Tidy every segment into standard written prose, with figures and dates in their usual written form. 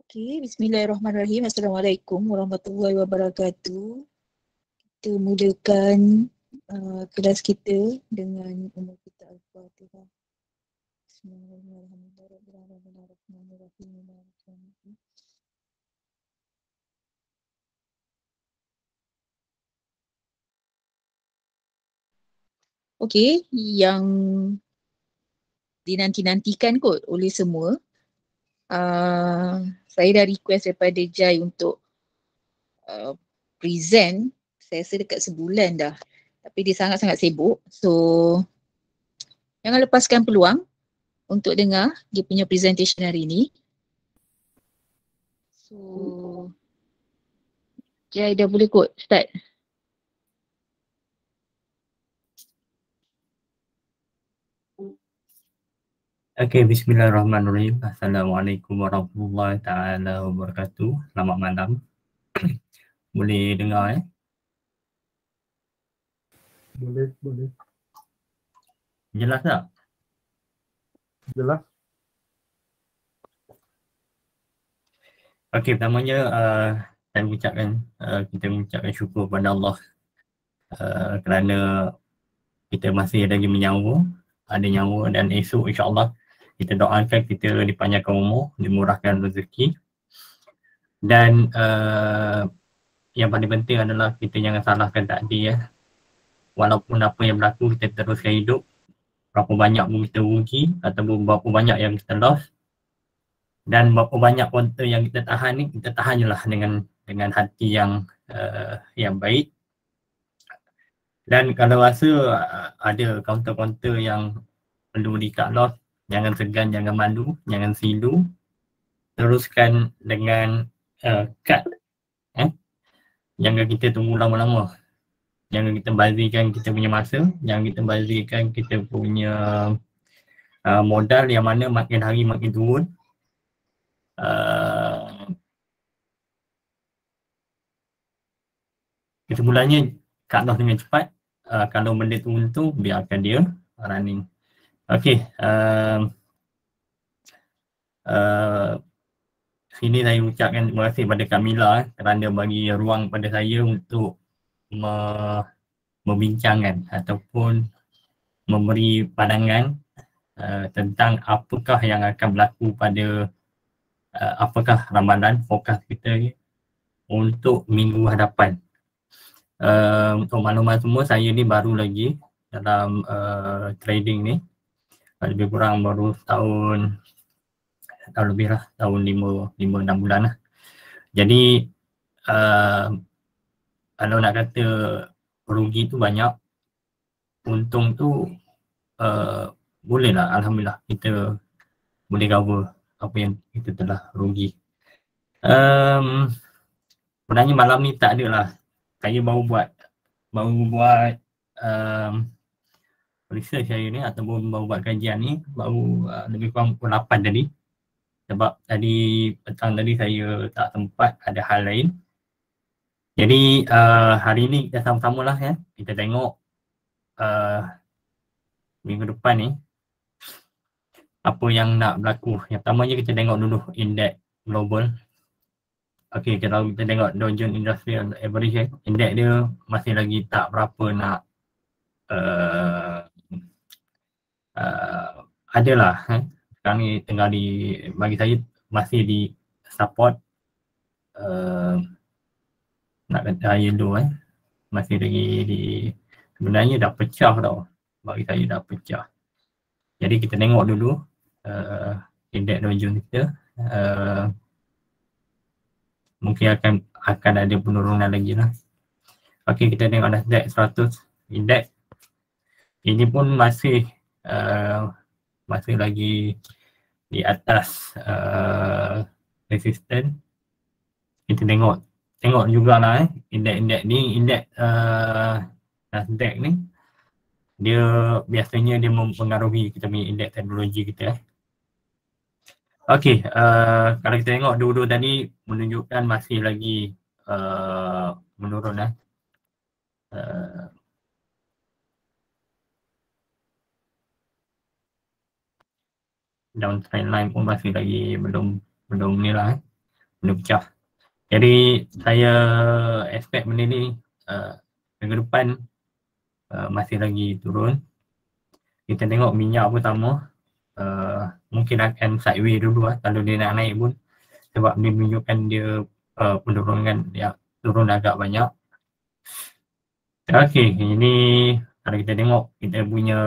Okey, bismillahirrahmanirrahim. Assalamualaikum warahmatullahi wabarakatuh. Kita mulakan kelas kita dengan umur kita Al-Fatihah. Bismillahirrahmanirrahim. Okey, yang dinanti-nantikan kot oleh semua. Saya dah request daripada Jai untuk present, saya rasa dekat sebulan dah. Tapi dia sangat-sangat sibuk. So, jangan lepaskan peluang untuk dengar dia punya presentation hari ni. So, Jai dah boleh kot start. Okey, bismillahirrahmanirrahim. Assalamualaikum warahmatullahi taala wabarakatuh. Selamat malam. Boleh dengar Boleh. Jelas tak? Jelas. Okey, pertamanya saya kita mengucapkan syukur kepada Allah kerana kita masih lagi ada nyawa dan esok insya-Allah kita doakan kita dipanjangkan umur, dimurahkan rezeki. Dan yang paling penting adalah kita jangan salahkan takdir ya. Walaupun apa yang berlaku, kita teruskan hidup. Berapa banyak pun kita rugi ataupun berapa banyak yang kita lost, dan berapa banyak konten yang kita tahan ni, kita tahan je lah dengan hati yang baik. Dan kalau rasa ada counter-counter yang perlu di-cut loss, jangan segan, jangan malu, jangan silu. Teruskan dengan cut. Jangan kita tunggu lama-lama. Jangan kita bazirkan kita punya masa, jangan kita bazirkan kita punya modal yang mana makin hari makin turun. Kesimpulannya, cut loss dengan cepat. Kalau benda tu untung, biarkan dia running. Okey, sini saya ucapkan terima kasih kepada Kamila kerana bagi ruang pada saya untuk membincangkan ataupun memberi pandangan tentang apakah yang akan berlaku pada apakah ramalan fokus kita untuk minggu hadapan. Untuk maklumat semua, saya ni baru lagi dalam trading ni, lebih kurang baru tahun lebih lah, tahun 5-6 bulan lah. Jadi kalau nak kata rugi tu banyak, untung tu boleh lah, Alhamdulillah kita boleh cover apa yang kita telah rugi. Sebenarnya malam ni tak ada lah, saya baru buat research saya ni ataupun baru buat kajian ni baru lebih kurang pukul 8 tadi. Sebab tadi petang tadi saya tak sempat, ada hal lain. Jadi hari ni kita sama-sama lah ya, kita tengok minggu depan ni apa yang nak berlaku. Yang pertamanya kita tengok dulu indeks global. Okey, kalau kita tengok Dow Jones Industrial Average, indeks dia masih lagi tak berapa nak adalah sekarang ni tengah bagi saya masih di support nak kata higher low masih lagi sebenarnya dah pecah tau, bagi saya dah pecah. Jadi kita tengok dulu indeks Dow Jones kita mungkin akan ada penurunan lagi lah. Okey, kita tengok Nasdaq 100 indeks, ini pun masih lagi di atas resisten. Kita tengok jugalah indeks ni, indeks Nasdaq ni dia biasanya dia mempengaruhi kita punya indeks teknologi kita. Okey, kalau kita tengok dulu tadi menunjukkan masih lagi menurun down trend line pun masih lagi belum ni lah benda pecah. Jadi saya expect benda ni minggu depan masih lagi turun. Kita tengok minyak pertama mungkin akan sideways dulu kalau dia nak naik pun, sebab dia menunjukkan dia penurunkan dia turun agak banyak. Okey, ini kalau kita tengok kita punya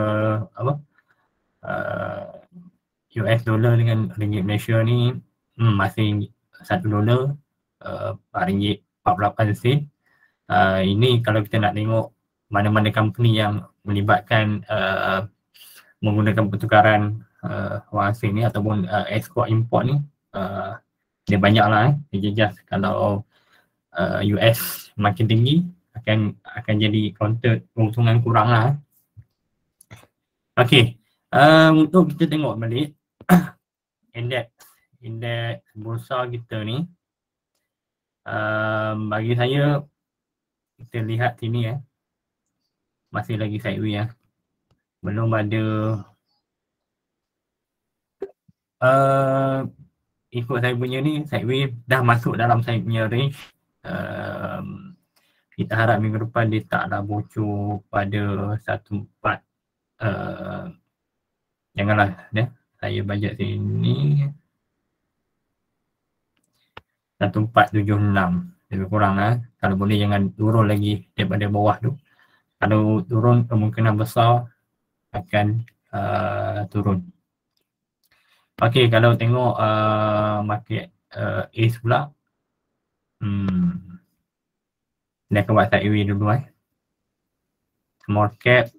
apa US dollar dengan ringgit Malaysia ni masih $1 ringgit 48 sen. Ini kalau kita nak tengok mana-mana company yang melibatkan menggunakan pertukaran wang asing ni ataupun ekspor import ni, dia banyak lah dia jejas. Kalau US makin tinggi akan jadi counter keuntungan kurang lah. Okey, untuk kita tengok balik indeks bursa kita ni, bagi saya kita lihat sini masih lagi sideways belum ada ikut saya punya ni sideways dah masuk dalam saya punya range. Kita harap minggu depan dia taklah bocor pada 14 janganlah saya bajet sini 1476 lebih kurang kalau boleh jangan turun lagi daripada bawah tu. Kalau turun kemungkinan besar akan turun. Okey, kalau tengok market ACE pula, dia akan buat sideways dulu Small cap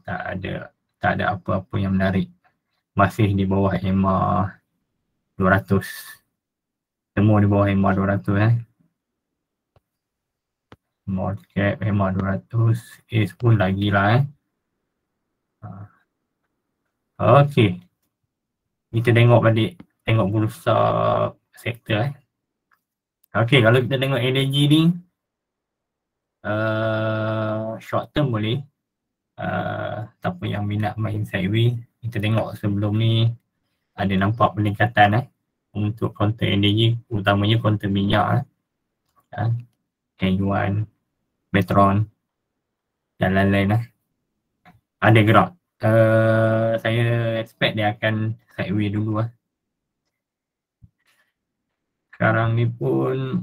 tak ada apa-apa yang menarik, masih di bawah EMA 200, semua di bawah EMA 200 Small cap EMA 200, ACE pun lagi lah Okey, kita tengok balik, tengok bursa sektor Okey, kalau kita tengok energy ni short term boleh, siapa yang minat main sideways, kita tengok sebelum ni ada nampak peningkatan untuk counter energy, utamanya counter minyak N1, Metron dan lain-lain ada gerak. Saya expect dia akan sideways dulu Sekarang ni pun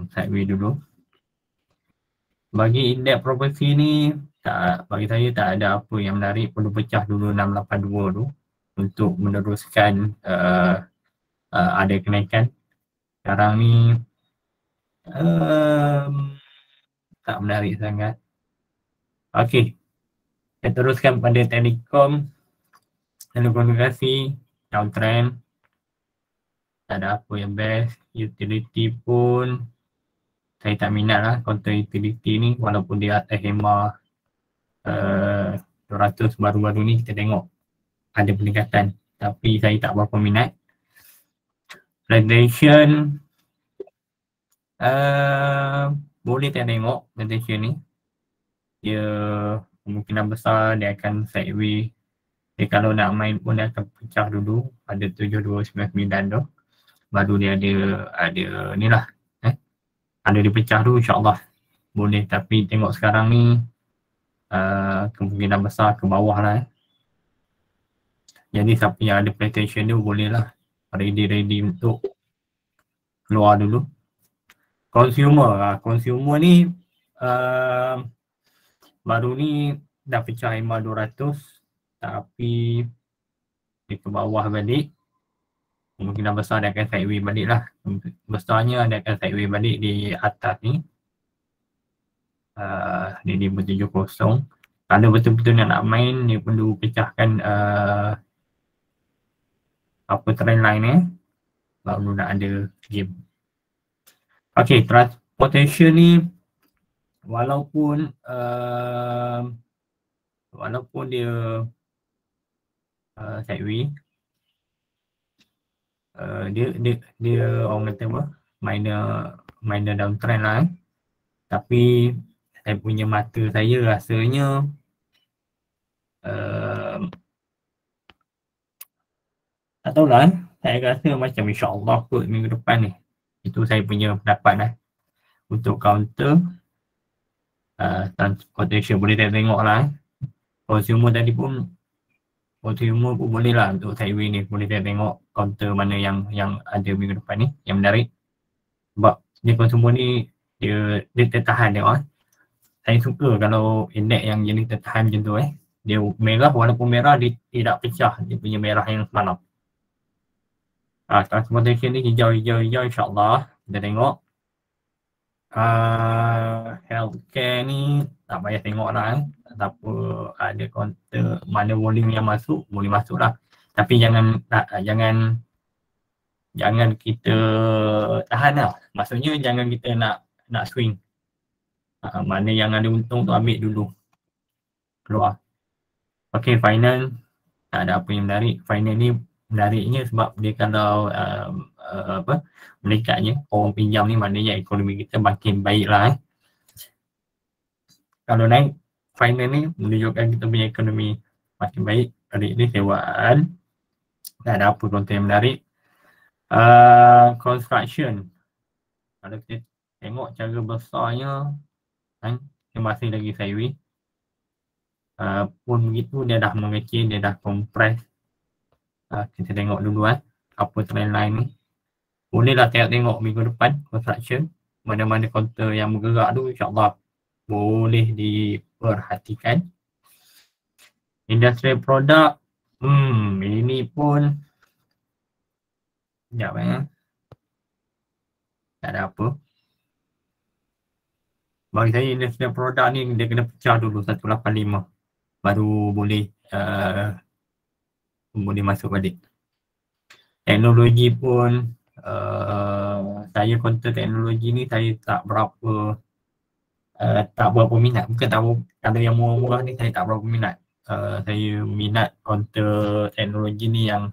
sideways dulu. Bagi indeks property ni bagi saya tak ada apa yang menarik, perlu pecah dulu 682 tu untuk meneruskan ada kenaikan. Sekarang ni tak menarik sangat. Okey, kita teruskan pada telekom, telekomunikasi, downtrend. Tak ada apa yang best. Utility pun saya tak minat lah counter utility ni, walaupun dia atas EMA 200 baru-baru ni kita tengok ada peningkatan, tapi saya tak berapa minat. Presentation boleh kita tengok presentation ni, dia kemungkinan besar dia akan sideways. Dia kalau nak main pun dia akan pecah dulu pada 7299 tu, baru dia ada ni lah ada dipecah dulu, insyaAllah boleh. Tapi tengok sekarang ni kemungkinan besar ke bawah lah Jadi siapa yang ada presentation tu boleh lah ready untuk keluar dulu. Consumer ni baru ni dah pecah EMA 200 tapi dia ke bawah balik, kemungkinan besar dia akan sideways balik lah. Besarnya dia akan sideways balik di atas ni di 570. Kalau betul-betul nak main, dia perlu pecahkan apa trend line baru nak ada game. Okey, transportation ni walaupun dia sideways, dia orang kata apa, minor downtrend lah tapi saya punya mata saya rasanya Tak tahulah, saya rasa macam insyaAllah kot minggu depan ni. Itu saya punya pendapat lah. Untuk counter transportation boleh saya tengok lah. Consumer tadi pun, consumer pun boleh lah untuk sideway ni. Boleh saya tengok counter mana yang ada minggu depan ni, yang menarik. Sebab dia consumer ni, dia tertahan tengok lah. Saya suka kalau indeks yang jenis tertahan macam tu Dia merah, walaupun merah dia tidak pecah dia punya merah yang semalam. Transportation ni hijau insyaAllah. Kita tengok. Healthcare ni tak payah tengok lah Apa ada counter, mana volume yang masuk, boleh masuk lah. Tapi jangan kita tahan lah. Maksudnya jangan kita nak swing. Mana yang ada untung tu ambil dulu. Keluar. Okay, finance. Tak ada apa yang menarik. Finance ni menariknya sebab dia kalau meningkatnya orang pinjam ni, maknanya ekonomi kita makin baik lah Kalau naik finance ni menunjukkan kita punya ekonomi makin baik. Kali ni sewaan. Tak ada apa konten yang menarik. Construction. Kalau kita tengok cara besarnya dia masih lagi sideways. Pun begitu dia dah mengecil, dia dah compress. Kita tengok dulu apa trend line ni. Bolehlah tengok minggu depan construction. Mana-mana counter yang bergerak tu insyaAllah boleh diperhatikan. Industrial product. Ini pun sekejap tak ada apa. Bagi saya industrial product ni dia kena pecah dulu 185 baru boleh masuk balik. Teknologi pun saya counter teknologi ni saya tak berapa minat. Bukan tak berapa, kalau yang murah-murah ni saya tak berapa minat. Saya minat counter teknologi ni yang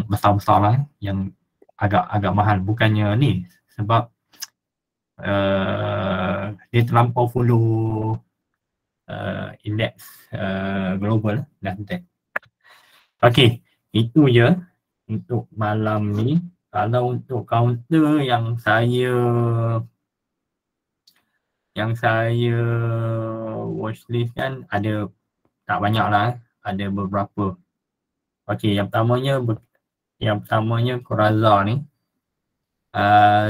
besar-besar lah, yang agak mahal. Bukannya ni sebab dia terlampau follow indeks global dah tentu. Okay, itu je untuk malam ni. Kalau untuk counter yang saya watchlist kan ada tak banyak lah, ada beberapa. Okay, yang pertamanya Corazza ni.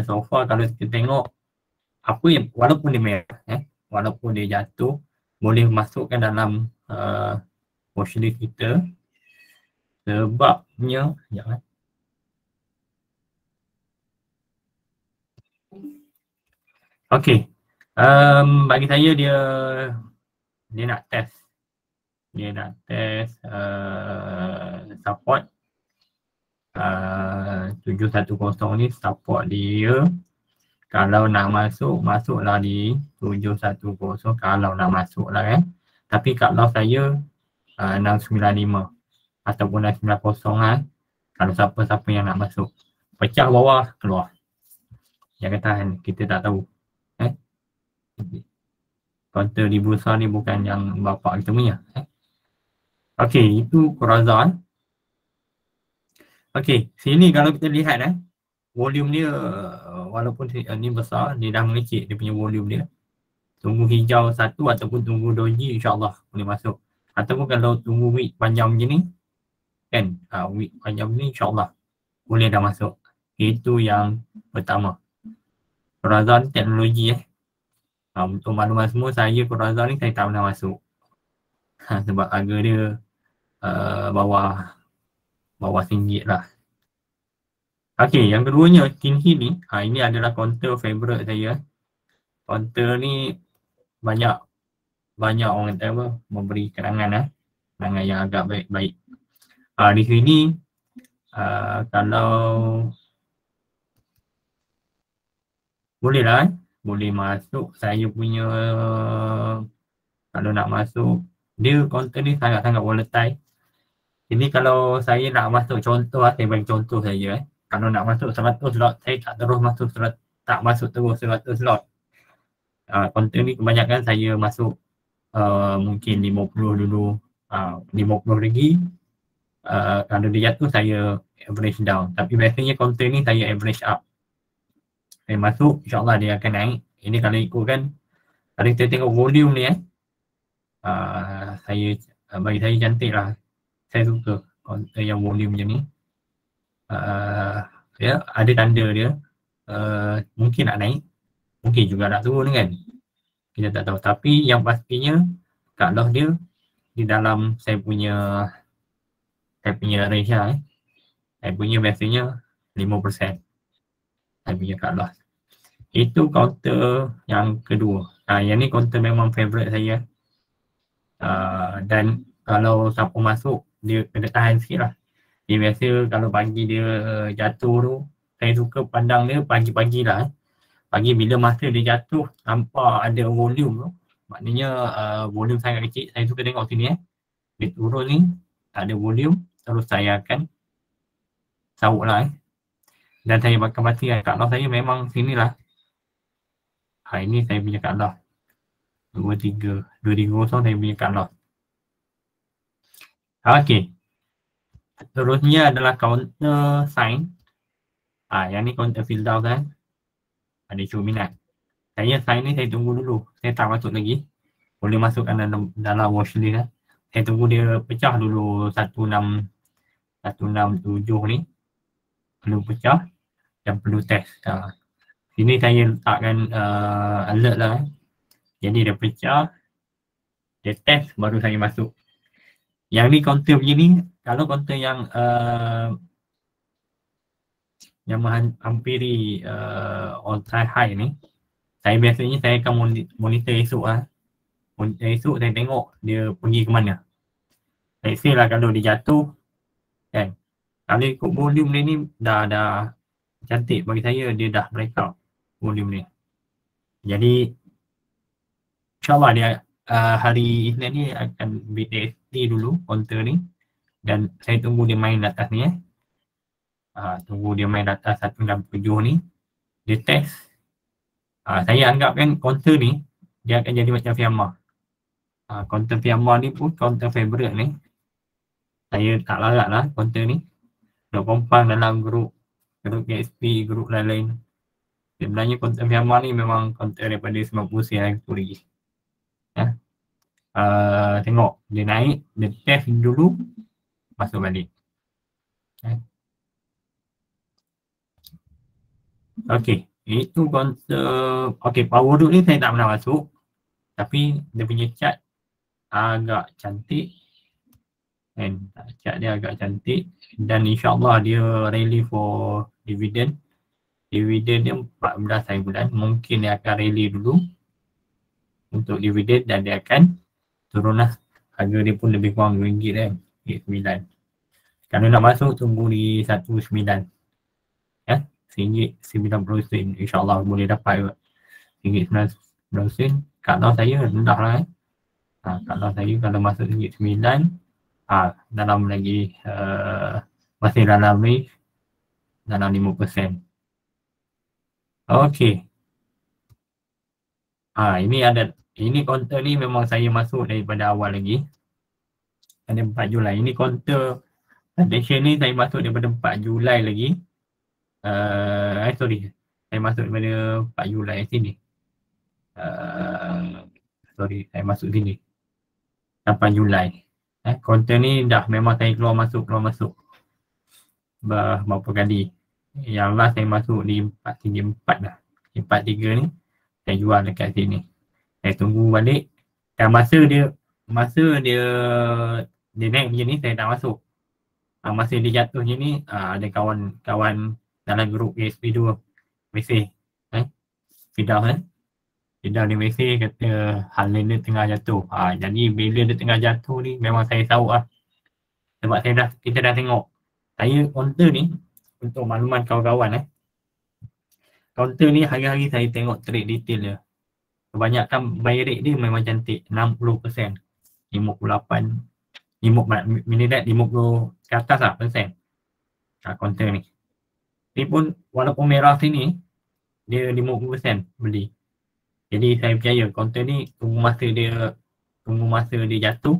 So far kalau kita tengok apa yang walaupun dia merah walaupun dia jatuh, boleh masukkan dalam watchlist kita. Sebabnya okay, bagi saya dia nak test support 710 ni, support dia. Kalau nak masuklah di 710 kalau nak masuk lah Tapi kalau saya 695 ataupun 690 kalau siapa-siapa yang nak masuk. Pecah bawah, keluar. Jangan tahan, kita tak tahu. Counter di bursa ni bukan yang bapak kita punya. Okey, itu Corazza. Okey, sini kalau kita lihat volume dia walaupun ni besar, dia dah mengecil dia punya volume dia. Tunggu hijau satu ataupun tunggu doji insyaAllah boleh masuk. Ataupun kalau tunggu week panjang macam ni kan, week panjang ni insyaAllah boleh dah masuk. Itu yang pertama. Corazza ni teknologi untuk maklumat semua, saya Corazza ni saya tak pernah masuk. Sebab harga dia bawah RM1 lah. Okey, yang keduanya Kinhi ni, ini adalah counter favorite saya. Counter ni banyak orang kata memberi kenangan yang agak baik-baik. Di sini kalau boleh masuk. Saya punya kalau nak masuk, dia counter ni sangat-sangat volatile. Ini kalau saya nak masuk contoh saya bagi contoh saja. Kalau nak masuk 100 slot, saya tak terus masuk 100, tak masuk terus 100 slot. Counter ni kebanyakan saya masuk mungkin 50 dulu, 50 lagi. Kalau dia jatuh saya average down, tapi biasanya counter ni saya average up. Saya masuk, insyaAllah dia akan naik. Ini kalau ikutkan, kalau kita tengok volume ni saya bagi saya cantik lah. Saya suka counter yang volume macam ni. Ya, ada tanda dia. Mungkin nak naik, mungkin juga nak turun kan. Kita tak tahu. Tapi yang pastinya cut loss dia di dalam saya punya range lah. Saya punya biasanya 5%. Saya punya cut loss. Itu counter yang kedua. Yang ni counter memang favourite saya. Dan kalau siapa masuk, dia kena tahan sikit lah. Dia biasa kalau pagi dia jatuh tu, saya suka pandang dia pagi-pagi lah. Pagi bila masa dia jatuh, nampak ada volume tu. Maknanya volume sangat kecil. Saya suka tengok sini Dia turun ni, tak ada volume. Terus saya akan sawuk lah Dan saya akan pastikan cut loss saya memang sini lah. Ini saya punya cut loss. 230 saya punya cut loss. Okey. Seterusnya adalah counter sign. Yang ni counter fill down kan. Ada show minat. Saya sign ni saya tunggu dulu. Saya tak masuk lagi. Boleh masukkan dalam watchlist lah. Saya tunggu dia pecah dulu 167 ni. Perlu pecah dan perlu test. Sini saya letakkan alert lah. Jadi dia pecah, dia test baru saya masuk. Yang ni counter begini, kalau counter yang menghampiri all time high ni, saya biasanya saya akan monitor esok lah. Monitor esok saya tengok dia pergi ke mana. Let's say lah kalau dia jatuh kan, kalau ikut volume dia ni dah cantik bagi saya, dia dah breakout volume ni. Jadi InsyaAllah dia hari Isnin ni akan BTST dulu counter ni. Dan saya tunggu dia main atas ni tunggu dia main atas 167 ni. Dia test. Saya anggapkan counter ni dia akan jadi macam Fiamma. Counter Fiamma ni pun counter favorite ni. Saya tak larat lah counter ni. Duk kompang dalam grup KSP, grup lain-lain. Sebenarnya counter Fiamma ni memang counter daripada 90 sen lagi. Tengok dia naik, dia test dulu, masuk balik. Okey, itu counter. Okey, power duk ni saya tak pernah masuk, tapi dia punya chart agak cantik. And chart dia agak cantik dan insyaAllah dia rally for dividend. Dividend dia 14 hari bulan, mungkin dia akan rally dulu untuk dividend dan dia akan turun lah. Harga dia pun lebih kurang RM2 kan, RM9. Kalau nak masuk tunggu di 19 RM1.90 InsyaAllah boleh dapat RM1.90. Cut loss saya rendah lah cut loss saya kalau masuk RM9 dalam lagi masih dalam ni, dalam 5%. Okey. Ini counter ni memang saya masuk daripada awal lagi. Ada 4 Julai. Ini counter attention ni saya masuk daripada 4 Julai lagi. Saya masuk daripada 4 Julai sini. Saya masuk sini. 8 Julai. Counter ni dah memang saya keluar masuk. Berapa kali. Yang last saya masuk di 434 dah. 43 ni saya jual dekat sini. Saya tunggu balik. Dan masa dia naik macam ni saya tak masuk. Masa dia jatuh macam ni ada kawan-kawan dalam grup ASP2 mesej Fidah Fidah dia mesej kata hal dia tengah jatuh. Jadi bila dia tengah jatuh ni memang saya tahu sebab kita dah tengok. Saya counter ni untuk makluman kawan-kawan counter ni hari-hari saya tengok trade detail dia. Kebanyakan buy rate dia memang cantik, 60%, 58, minit 50 ke atas lah persen. Counter ni. Ni pun walaupun merah sini, dia 50% beli. Jadi saya percaya counter ni tunggu masa dia tunggu masa dia jatuh.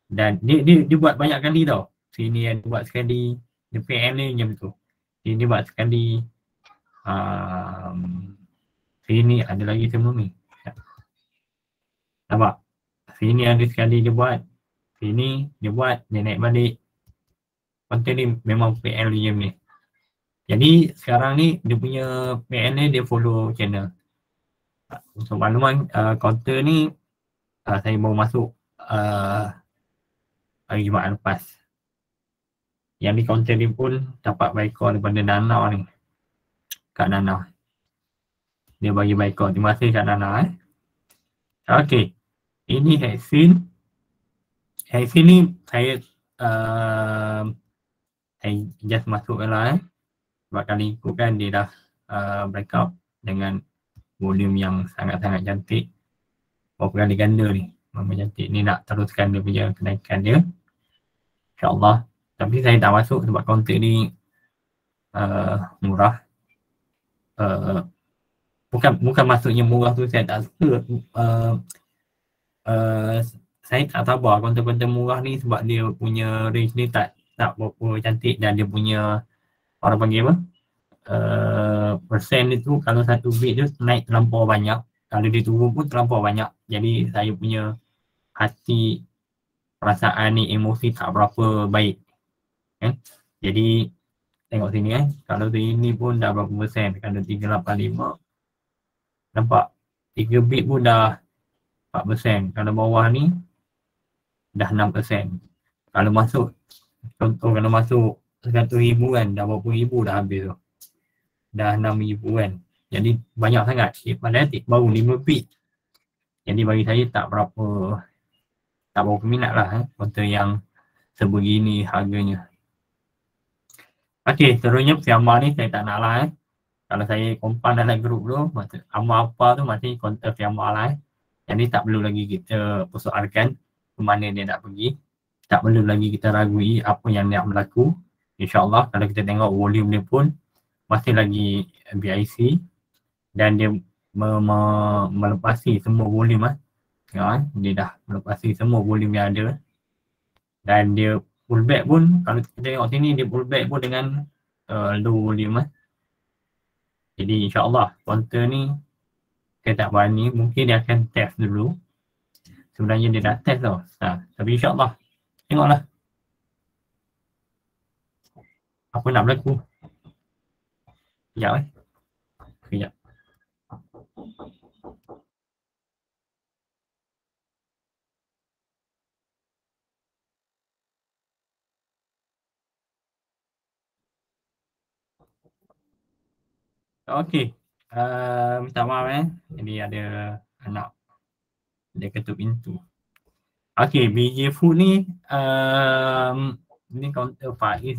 Dan dia buat banyak kali tau. Sini dia buat sekali, dia PM ni macam tu. Sini dia buat sekali. Sini ada lagi sebelum ni. Nampak? Sini ada sekali dia buat. Sini dia buat, dia naik balik. Konten ni memang PL dia ni. Jadi sekarang ni dia punya PL ni dia follow channel. Untuk makluman, konten ni saya baru masuk hari Jumaat lepas. Yang ni konten ni pun dapat baikor daripada Nana ni. Kak Nana. Dia bagi baikor. Terima kasih Kak Nana. Okay. Ini Hexin. Hexin ni saya just masukkan lah sebab kali ikutkan dia dah breakout dengan volume yang sangat-sangat cantik. Berapa kali ganda ni. Memang cantik ni, nak teruskan dia punya kenaikan dia. InsyaAllah. Tapi saya tak masuk sebab konten ni murah. Bukan maksudnya murah tu saya tak suka. Saya tak sabar konten-konten murah ni sebab dia punya range ni tak berapa cantik dan dia punya orang panggil apa? Persen itu kalau satu bit tu naik terlampau banyak. Kalau dia turun pun terlampau banyak. Jadi saya punya hati, perasaan ni, emosi tak berapa baik. Jadi tengok sini kalau sini pun dah berapa persen. Kalau 385 nampak 3 bit pun dah 4%. Kalau bawah ni dah 6%. Kalau masuk, contoh kalau masuk 100,000 kan, dah berapa ribu dah habis tu. Dah 6,000 kan. Jadi banyak sangat. Padahal baru 5 bit. Jadi bagi saya tak berapa minat lah konten yang sebegini harganya. Okey, seterusnya Fiamma ni saya tak nak lah Kalau saya kompan dalam grup tu, maksud amal apa tu masih konten Fiamma lah Jadi tak perlu lagi kita persoalkan ke mana dia nak pergi. Tak perlu lagi kita ragui apa yang nak berlaku. InsyaAllah kalau kita tengok volume dia pun masih lagi BIC dan dia melepasi semua volume dia dah melepasi semua volume yang ada. Dan dia pullback pun, kalau kita tengok sini dia pullback pun dengan low volume Jadi insyaAllah konten ni saya tak berani, mungkin dia akan test dulu. Sebenarnya dia dah test tau. Tapi insyaAllah tengoklah apa nak berlaku. Sekejap Sekejap. Okey. Minta maaf Jadi ada anak dia ketuk pintu. Okey, BJ Food ni ni counter Faiz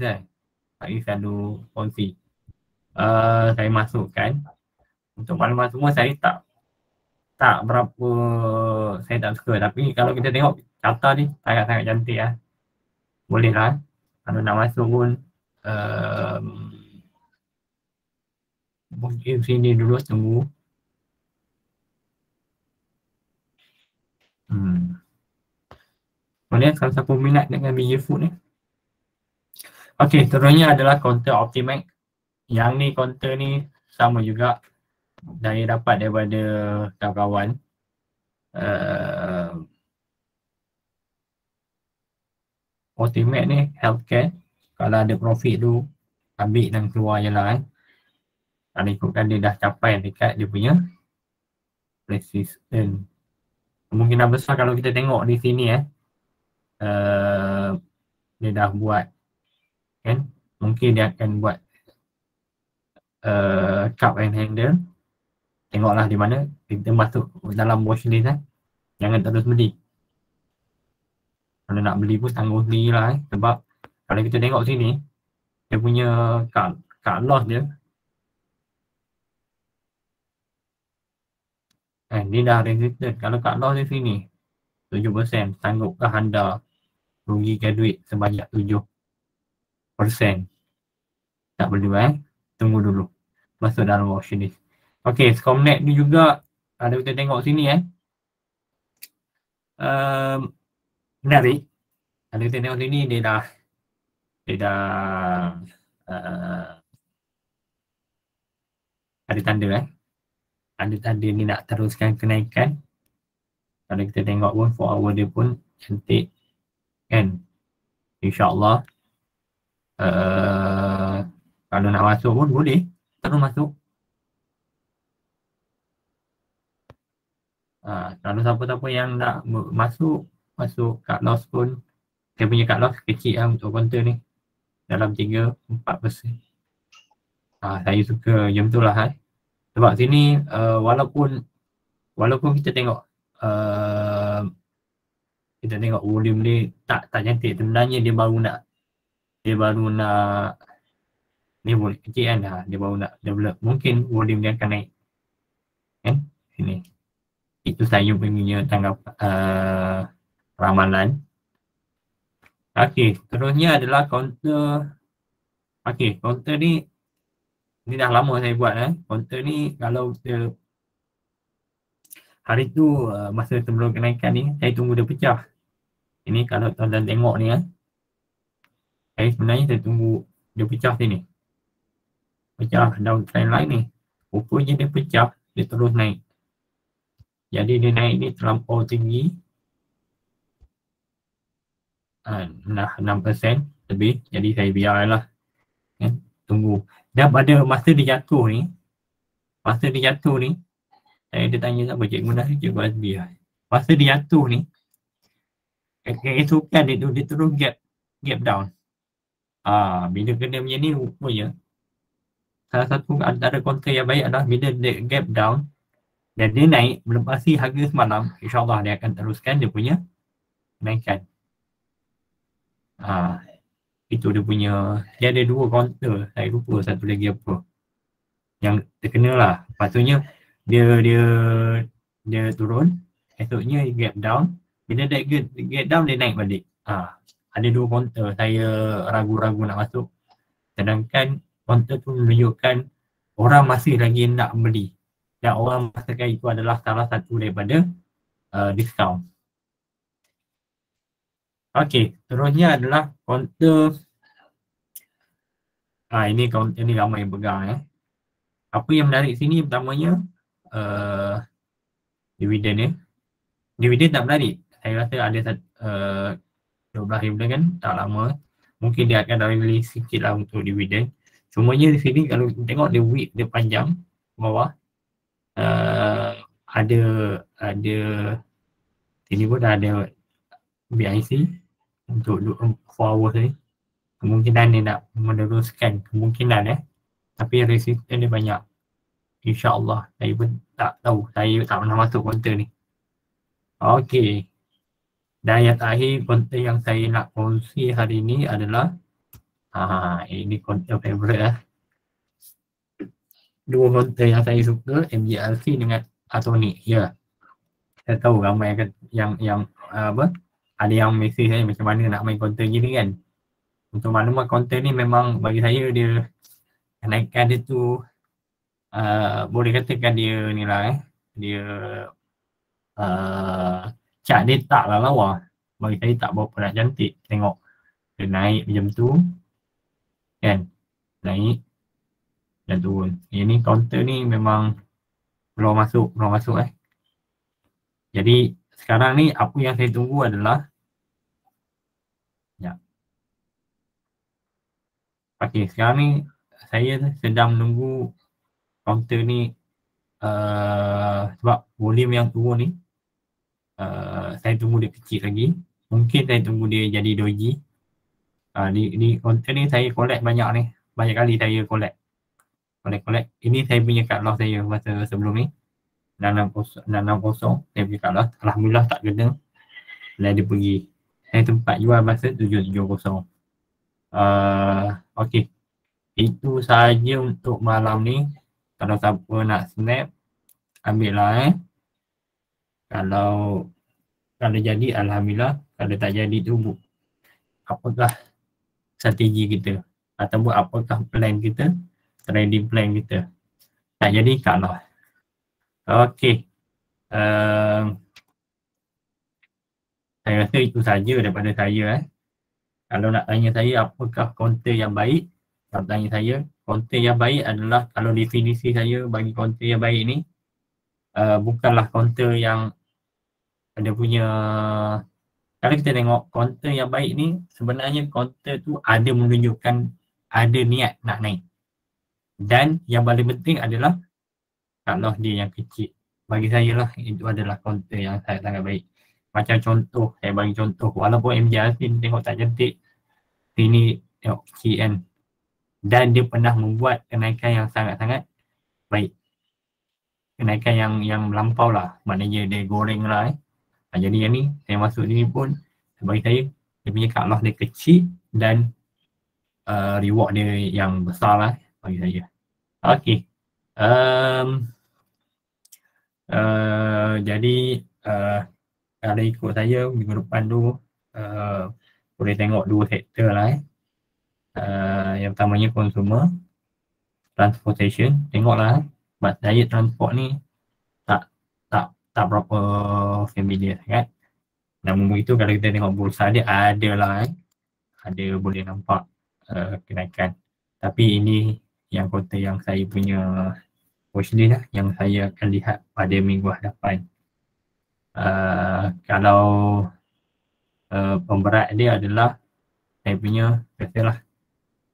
Faiz selalu kongsi. Saya masukkan. Untuk maklumat semua saya tak berapa, saya tak suka. Tapi kalau kita tengok kata ni sangat-sangat cantik Boleh lah kalau nak masuk pun mungkin sini dulu tunggu. Boleh kalau siapa minat dengan BJ Food ni. Okey, seterusnya adalah konten Optimax. Yang ni konten ni sama juga saya dapat daripada kawan-kawan. Optimax ni healthcare. Kalau ada profit tu ambil dan keluar je lah Kalau ikutkan dia dah capai dekat dia punya resistance. Kemungkinan besar kalau kita tengok di sini dia dah buat mungkin dia akan buat cup and handle. Tengoklah di mana kita masuk dalam watchlist jangan terus beli. Kalau nak beli pun tanggung sendiri lah sebab kalau kita tengok sini dia punya cut loss dia dia dah resistant. Kalau cut loss di sini 7%, sanggupkah anda rugikan duit sebanyak 7%? Tak perlu tunggu dulu masuk dalam watchlist. Okey, Scomnet ni juga ada kita tengok sini menarik. Kalau kita tengok sini dia dah uh, ada tanda ada tanda ni nak teruskan kenaikan. Kalau kita tengok pun 4 hour dia pun cantik kan. InsyaAllah kalau nak masuk pun boleh terus masuk. Kalau siapa-siapa yang nak masuk cut loss pun, saya punya cut loss kecil lah untuk counter ni, dalam 3-4%. Saya suka macam tu lah sebab sini walaupun kita tengok volume ni tak cantik, sebenarnya dia baru nak ni boleh kecil kan, dia baru nak develop, mungkin volume dia akan naik kan sini. Itu saya punya ramalan. Okey, terusnya adalah counter. Okey, counter ni dah lama saya buat counter ni. Kalau kita hari tu masa sebelum kenaikan ni, saya tunggu dia pecah. Ini kalau tuan-tuan tengok ni saya sebenarnya saya tunggu dia pecah sini. Pecah down trend line ni. Rupanya dia pecah, dia terus naik. Jadi dia naik ni terlampau tinggi. Dah 6% lebih. Jadi saya biarlah. Tunggu. Dan pada masa dia jatuh ni, saya ada tanya siapa, Cikgu Nasir, Cikgu Azbi. Masa dia jatuh ni, keesokan dia terus gap down. Bila kena macam ni, rupanya salah satu antara counter yang baik adalah bila dia gap down dan dia naik melepasi harga semalam, insyaAllah dia akan teruskan dia punya naikkan. Itu dia punya, dia ada 2 counter, saya lupa satu lagi apa yang terkena lah. Patutnya dia turun, esoknya gap down, bila dia gap down dia naik balik. Ada 2 counter, saya ragu-ragu nak masuk, sedangkan counter tu menunjukkan orang masih lagi nak beli dan orang merasakan itu adalah salah satu daripada diskaun. Okey, terusnya adalah counter. Ini counter ni ramai yang pegang Apa yang menarik sini pertamanya dividen ni. Dividen tak menarik. Saya rasa ada 12 bulan kan, tak lama. Mungkin dia akan release sikit lah untuk dividen. Cumanya di sini kalau tengok dia wick dia panjang bawah. Ada sini pun dah ada BIC untuk 4 hours ni. Kemungkinan dia nak meneruskan, kemungkinan tapi resisten dia banyak. InsyaAllah, saya pun tak tahu, saya tak pernah masuk counter ni. Okey. Dan yang terakhir counter yang saya nak kongsi hari ni adalah ini counter favourite 2 counter yang saya suka, MGLC dengan Atonic. Saya tahu ramai yang ada yang mesej saya macam mana nak main counter gini kan. Untuk maklumat, counter ni memang bagi saya dia kenaikan dia tu boleh katakan dia ni lah dia chart dia tak lah lawa. Bagi saya tak berapa nak cantik. Tengok dia naik macam tu kan, naik dan turun. Ini counter ni memang belum masuk Jadi sekarang ni apa yang saya tunggu adalah okey, sekarang ni saya sedang menunggu counter ni sebab volume yang turun ni saya tunggu dia kecil lagi. Mungkin saya tunggu dia jadi doji. Di counter ni saya collect banyak kali saya collect. Ini saya punya cut loss saya masa sebelum ni 660 saya punya cut loss. Alhamdulillah tak kena dan dia pergi. Saya tempat jual masa 770. Okey, itu sahaja untuk malam ni. Kalau siapa nak snap, ambil lah Kalau jadi, Alhamdulillah. Kalau tak jadi tu, apakah strategi kita ataupun apakah plan kita, trading plan kita. Tak jadi, kalah. Okey. Saya rasa itu saja daripada saya. Kalau nak tanya saya apakah konten yang baik, kalau tanya saya, konten yang baik adalah, kalau definisi saya bagi konten yang baik ni, bukanlah konten yang ada punya, kalau kita tengok konten yang baik ni, sebenarnya konten tu ada menunjukkan ada niat nak naik. Dan yang paling penting adalah kalau dia yang kecil. Bagi saya lah, itu adalah konten yang sangat baik. Macam contoh, saya bagi contoh, walaupun MJ Asin tengok tak cantik, sini tengok kecil kan. Dan dia pernah membuat kenaikan yang sangat-sangat baik. Kenaikan yang melampau lah, maknanya dia goreng lah. Jadi yang ni, saya masuk sini pun, bagi saya, dia punya cut loss dia kecil dan reward dia yang besar lah bagi saya. Okay. Jadi kalau ikut saya minggu depan tu boleh tengok dua sektor lah. Yang pertamanya consumer, transportation. Tengoklah sebab saya transport ni tak berapa familiar sangat. Namun begitu kalau kita tengok bursa dia ada lah, ada boleh nampak kenaikan. Tapi ini yang konten yang saya punya watchlist lah, yang saya akan lihat pada minggu hadapan. Kalau pemberat dia adalah saya punya, biasalah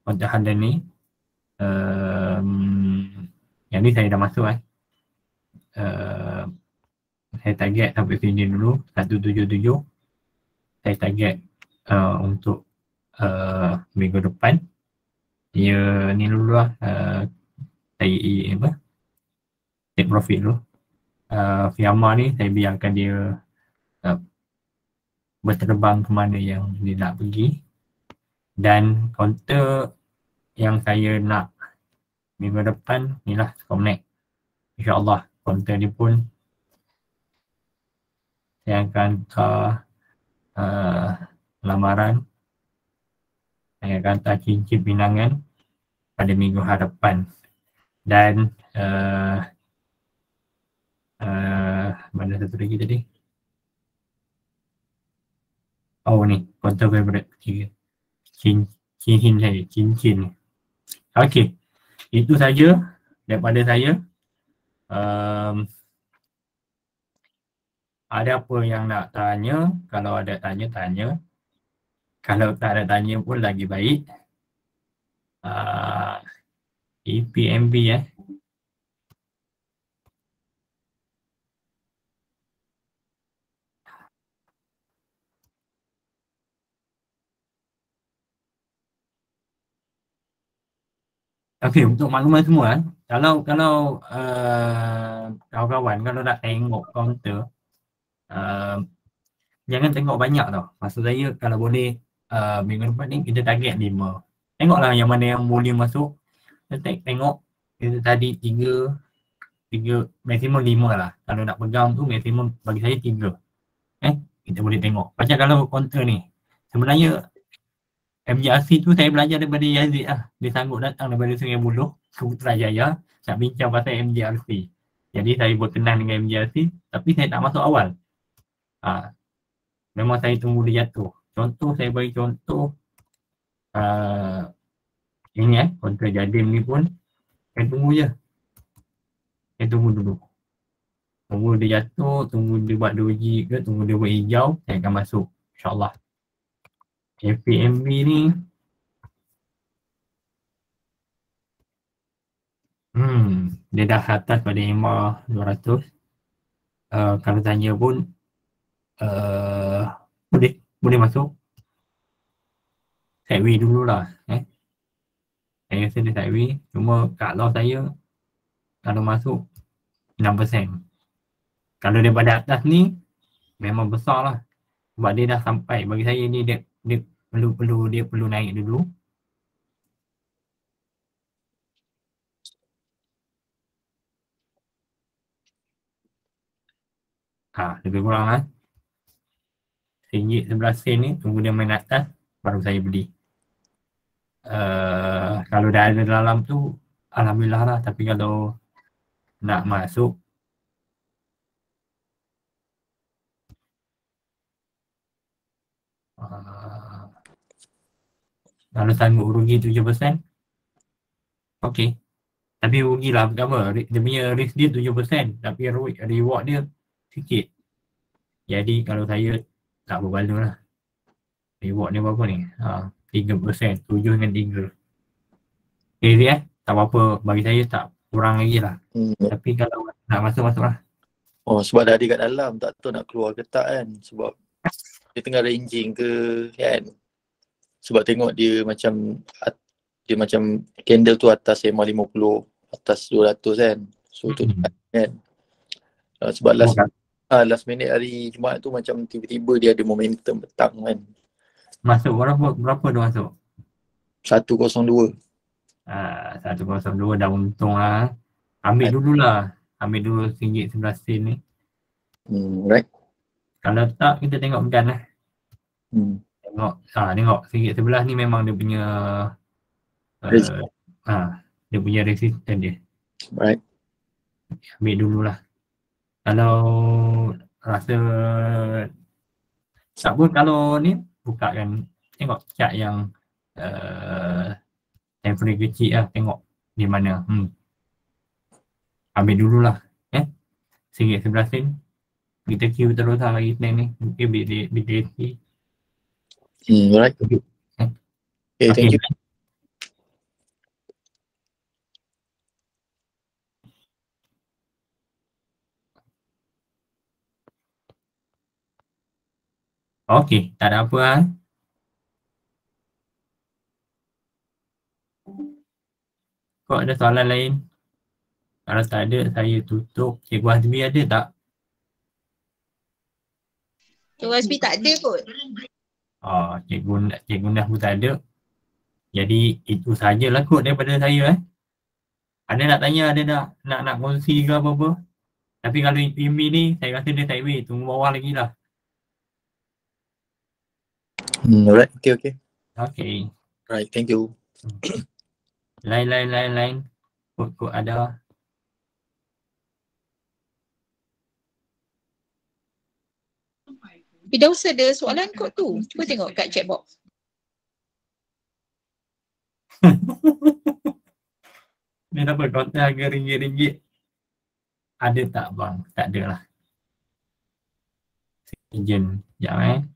konten Handan ni, yang ni saya dah masuk saya target sampai sini dulu 177. Saya target untuk minggu depan dia ni dulu lah, saya take profit dulu. Fiamma ni saya biarkan dia berterbang ke mana yang dia nak pergi. Dan konten yang saya nak minggu depan ni lah Comnet. InsyaAllah konten ni pun saya akan lamaran, saya akan hantar cincin pinangan pada minggu hadapan. Dan mana satu lagi tadi? Oh ni, konten favorite ketiga. Cincin saya, cincin. Okey, itu saja daripada saya. Ada apa yang nak tanya? Kalau ada tanya. Kalau tak ada tanya pun lagi baik. EPMB Okey, untuk makluman semua kalau kawan-kawan kalau nak tengok counter, jangan tengok banyak tau. Maksud saya kalau boleh minggu depan ni kita target 5. Tengoklah yang mana yang boleh masuk. Tengok kita tadi 3 maksimum 5 lah. Kalau nak pegang tu maksimum bagi saya 3. Kita boleh tengok. Macam kalau counter ni, sebenarnya MJRC tu saya belajar daripada Yazid lah. Dia sanggup datang daripada Sungai Buloh ke Putrajaya nak bincang pasal MJRC. Jadi saya berkenan dengan MJRC tapi saya tak masuk awal. Memang saya tunggu dia jatuh. Contoh, saya bagi contoh ini kontra Jadim ni pun saya tunggu je. Saya tunggu dulu. Tunggu dia jatuh, tunggu dia buat doji ke, tunggu dia buat hijau, saya akan masuk. InsyaAllah. FPMB ni dia dah atas pada EMA 200. Kalau tanya pun boleh masuk. Sideway dululah. Saya rasa dia sideway. Cuma kalau saya kalau masuk 6%. Kalau daripada atas ni memang besar lah. Sebab dia dah sampai. Bagi saya ni dia perlu naik dulu. Lebih kurang RM1.11 ni tunggu dia main atas baru saya beli. Kalau dah ada dalam tu alhamdulillah lah. Tapi kalau nak masuk Kalau sanggup rugi 7%, okey. Tapi rugilah pertama, dia punya risk dia 7%, tapi reward dia sikit. Jadi kalau saya tak berbaloi lah. Reward dia berapa ni? 3%, 7 dengan 3. Okay, tak apa-apa, bagi saya tak kurang lagi lah. Tapi kalau nak masuk lah. Oh, sebab dah ada kat dalam, tak tahu nak keluar ke tak kan. Sebab dia tengah ranging ke kan. Sebab tengok dia macam candle tu atas MA50, atas 200 kan. So tu kan. Sebab last minute hari Jumaat tu macam tiba-tiba dia ada momentum petang kan. Masuk berapa dia masuk? 102. 102 dah untung lah. Ambil dulu RM11 ni. Right. Kalau tak kita tengok began lah. Tengok RM11 ni memang dia punya dia punya resistance dia. Right. Ambil dululah. Kalau rasa tak pun, kalau ni buka kan, tengok chart yang temporary kecil lah, tengok di mana. Ambil dululah. RM11 kita queue terus lah lagi plan ni. Mungkin BTC. Right. Okay, thank you. Okey, tak ada apa lah. Kau ada soalan lain? Kalau tak ada, saya tutup. Cikgu Azmi ada tak? Cikgu Azmi tak ada kot. Cikgu Nah pun tak ada. Jadi itu sajalah kot daripada saya. Ada nak tanya, ada nak kongsi ke apa-apa? Tapi kalau Imi ni, saya rasa dia sideways. Tunggu bawah lagi lah. Alright, okay. Okay. Right, thank you. Lain. Kod ada. Firdaus ada soalan kot tu. Cuba tengok kat chat box. Ni dapat konten harga RM1. Ada tak bang? Tak ada lah. Ejen. Sekejap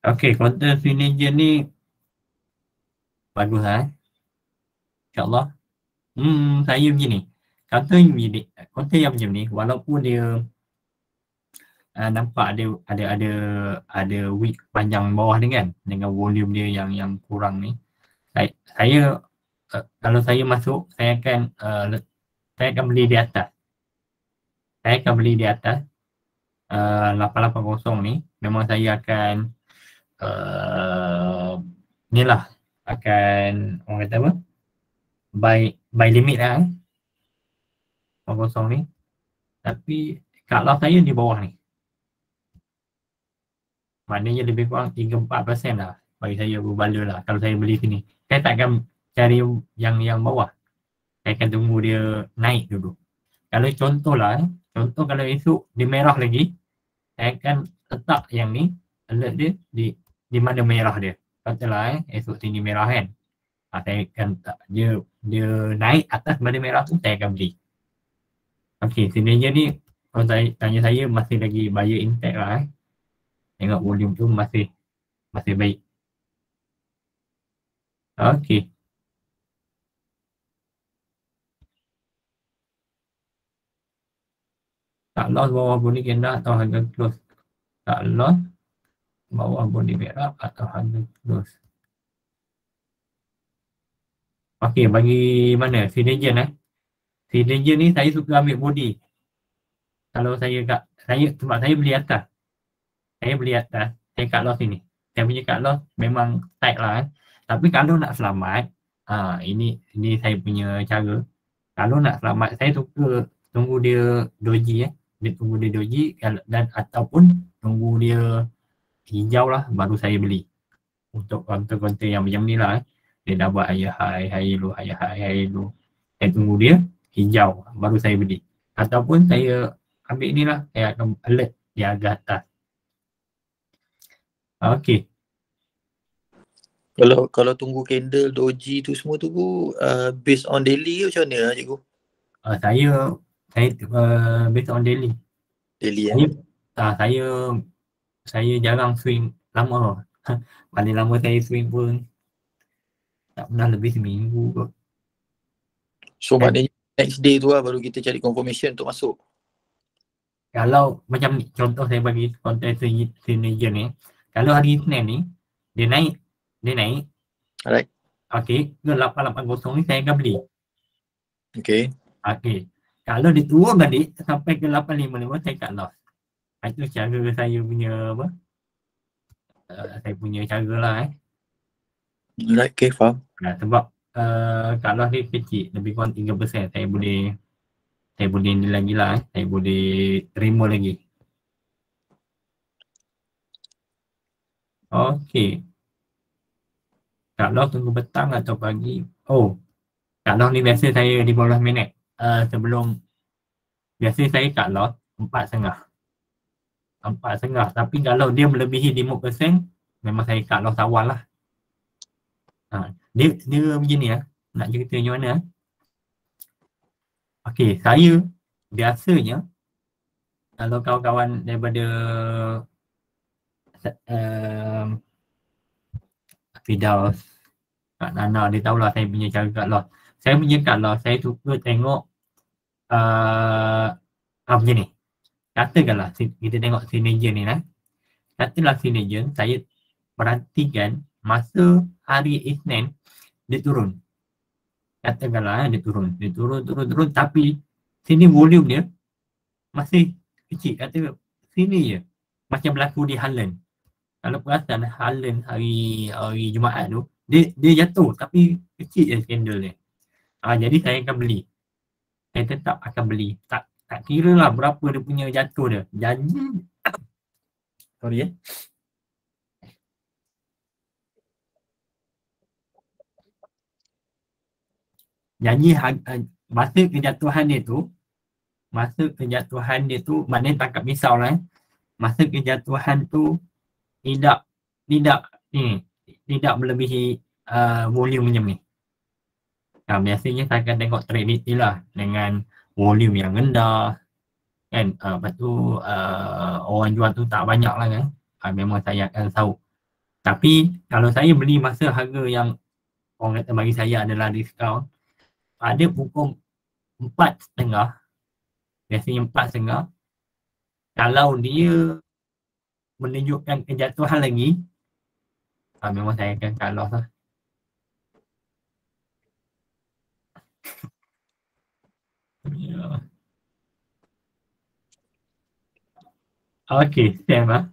Okay, content finisher ni bagus lah. InsyaAllah. Saya begini. Content yang macam ni, walaupun dia nampak ada wick panjang bawah ni kan, dengan volume dia yang kurang ni. Saya kalau saya masuk, saya akan beli di atas. Saya akan beli di atas 880 ni. Memang saya akan ni lah, akan orang kata apa, buy limit lah 80 ni. Tapi cut-loss saya di bawah ni, maknanya lebih kurang 3-4% lah bagi saya berbaloi lah kalau saya beli sini. Saya tak akan cari yang bawah, saya akan tunggu dia naik dulu. Kalau contoh kalau esok dia merah lagi, saya akan letak yang ni, alert dia di mana merah dia. Katalah esok tinggi merah kan, saya akan dia naik atas pada merah tu, saya akan beli. Okey, sebenarnya ni kalau tanya saya masih lagi buyer intact lah. Tengok volume tu masih baik. Okey. Tak loss bawah bodi candle atau harga close. Tak loss bawah bodi merah atau harga close. Okey, bagi mana? Fidelgen Fidelgen ni saya suka ambil bodi. Kalau sebab saya beli atas. Saya cut loss ini. Saya punya cut loss memang tight lah. Tapi kalau nak selamat, ini saya punya cara. Kalau nak selamat, saya suka tunggu dia doji tunggu dia doji dan ataupun tunggu dia hijau lah baru saya beli. untuk konten-konten yang macam ni lah. Dia dah buat ayah hai lu. Saya tunggu dia hijau baru saya beli. Ataupun saya ambil ni lah, saya akan alert di agak atas. Okey. Kalau tunggu candle, doji tu semua tu based on daily ke macam mana cikgu? Saya based on daily. Daily Saya jarang swing lama. Paling lama saya swing pun tak pernah lebih seminggu kot. So maknanya next day tu lah baru kita cari confirmation untuk masuk. Kalau macam ni, contoh saya bagi konten teenager ni, kalau hari Isnin ni dia naik. Alright. Okey, ke 880 ni saya akan beli. Okay. Okey. Kalau dia turun balik sampai ke 855 saya cut loss. Itu cara saya punya apa? Saya punya cara lah Alright, okay, faham. sebab cut loss ni kecil, lebih kurang 3%. Saya boleh ni lagi lah saya boleh terima lagi. Okey. Cut loss tunggu petang atau pagi. Cut loss ni biasa saya 15 minit sebelum. Biasa saya cut loss 4.5. Tapi kalau dia melebihi 5% memang saya cut loss awal lah. Dia begini nak cerita macam mana. Okey, saya biasanya kalau kawan-kawan daripada Fidaus, Kak Nana, dia tahulah saya punya cara cut loss. Saya punya cut loss, saya suka tengok macam ni. Katakanlah kita tengok teenager ni lah. Katakanlah teenager, saya perhatikan masa hari Isnin dia turun. Katakanlah dia turun, tapi sini volume dia masih kecil. Kata sini je macam berlaku di Harlan. Kalau perasan Harlan hari Jumaat tu dia jatuh tapi kecil je candle dia. Jadi saya akan beli. Saya tetap akan beli. Tak kira lah berapa dia punya jatuh dia. Janji sorry janji masa kejatuhan dia tu maknanya tangkap misau lah masa kejatuhan tu tidak melebihi volume macam ni. Biasanya saya akan tengok trade detail lah dengan volume yang rendah kan. Lepas tu orang jual tu tak banyak lah kan. Memang saya akan tahu. Tapi kalau saya beli masa harga yang orang kata bagi saya adalah diskaun, pada pukul 4.30, biasanya 4.30, kalau dia menunjukkan kejatuhan lagi, memang saya akan cut loss lah. Okey, Sam lah.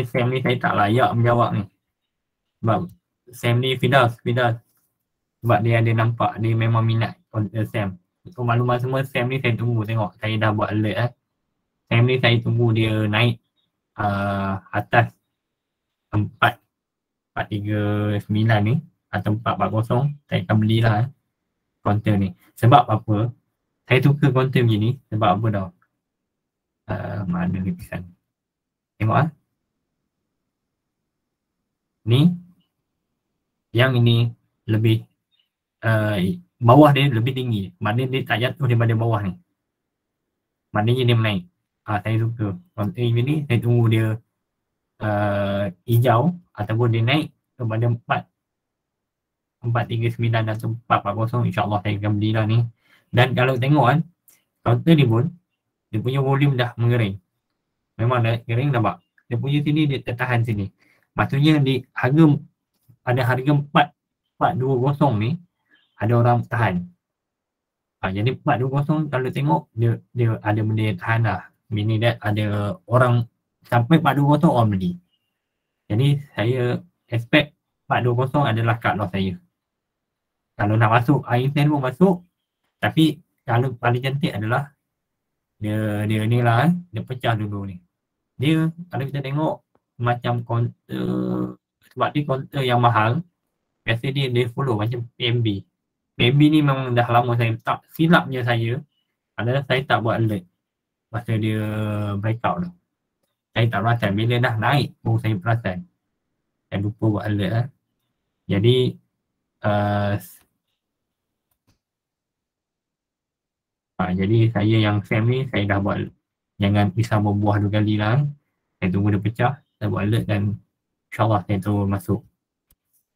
Sam ni saya tak layak menjawab ni. Sebab Sam ni Fidaus. Sebab dia ada nampak, dia memang minat konten Sam. So maklumat semua Sam ni saya tunggu tengok. Saya dah buat alert Sam ni saya tunggu dia naik atas 439 ni atau 440, saya akan belilah konten ni. Sebab apa? Saya suka konten begini sebab apa tau? Mana ni pesan? Tengok ni. Yang ini lebih bawah dia lebih tinggi. Maknanya dia tak jatuh daripada bawah ni. Maknanya dia menaik. Saya suka konten ini. Saya tunggu dia hijau ataupun dia naik kepada 439 atau 440, insyaAllah saya akan belilah ni. Dan kalau tengok konten ni pun dia punya volume dah mengering. Memang dah kering nampak. Dia punya sini dia tertahan sini. Maksudnya di harga harga 420 ni ada orang tahan. Jadi 420 kalau tengok dia ada benda yang tahan lah. Meaning that ada orang sampai 420 orang beli. Jadi saya expect 420 adalah cut loss saya. Kalau nak masuk Einstein pun masuk. Tapi kalau paling cantik adalah dia ni lah dia pecah dulu ni. Dia kalau kita tengok macam counter, sebab dia counter yang mahal, biasa dia follow macam PMB. PMB ni memang dah lama saya tak, silapnya saya adalah saya tak buat alert masa dia breakout tu. Saya tak perasan, bila dah naik baru saya perasan. Saya lupa buat alert lah. Jadi jadi saya yang Sam ni saya dah buat, jangan pisang berbuah 2 kali lah. Saya tunggu dia pecah, saya buat alert dan insyaAllah saya terus masuk.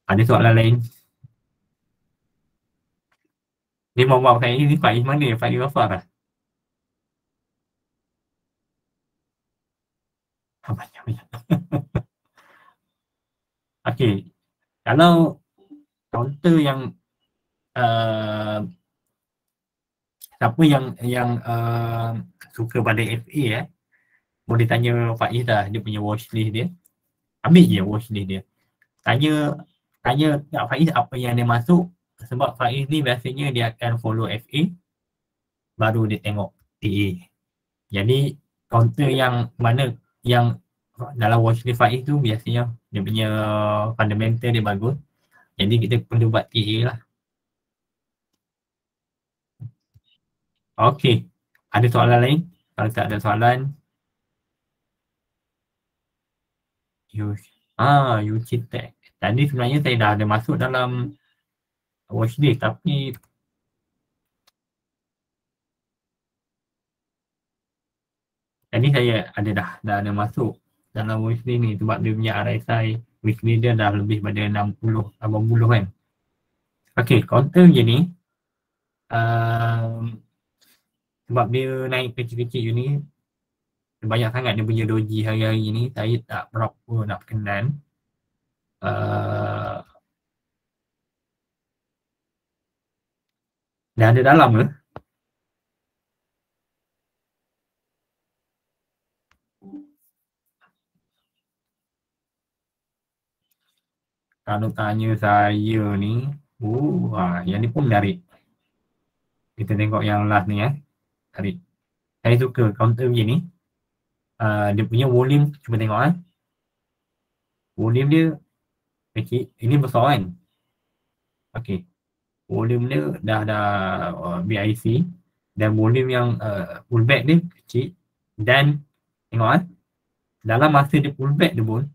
Ada soalan lain? Dia mau buat saya ni Faiz mana? Faiz Ghafar lah. Banyak. Okey. Kalau counter yang siapa yang suka pada FA boleh tanya Faiz dah, dia punya watchlist dia. Ambil je watchlist dia. Tanya kat Faiz apa yang dia masuk, sebab Faiz ni biasanya dia akan follow FA baru dia tengok TA. Jadi counter yang mana yang dalam watchlist Faiz tu biasanya dia punya fundamental dia bagus. Jadi kita perlu buat TA lah. Okey. Ada soalan lain? Kalau tak ada soalan, UC Tech. Tadi sebenarnya saya dah ada masuk dalam watchlist tapi tadi saya dah ada masuk dalam watchlist ni sebab dia punya RSI weekly dia dah lebih pada 60, 80 kan. Okey, counter je ni sebab dia naik kecil-kecil je ni, banyak sangat dia punya doji hari-hari ni, saya tak berapa nak kenal. Dah ada dalam ke? Kalau tanya saya ni, yang ni pun menarik. Kita tengok yang last ni tarik. Saya suka counter begini. Dia punya volume, cuba tengok volume dia kecil, ini besar kan. Okey. Volume dia dah BIC dan volume yang pullback dia kecil dan tengok dalam masa dia pullback dia pun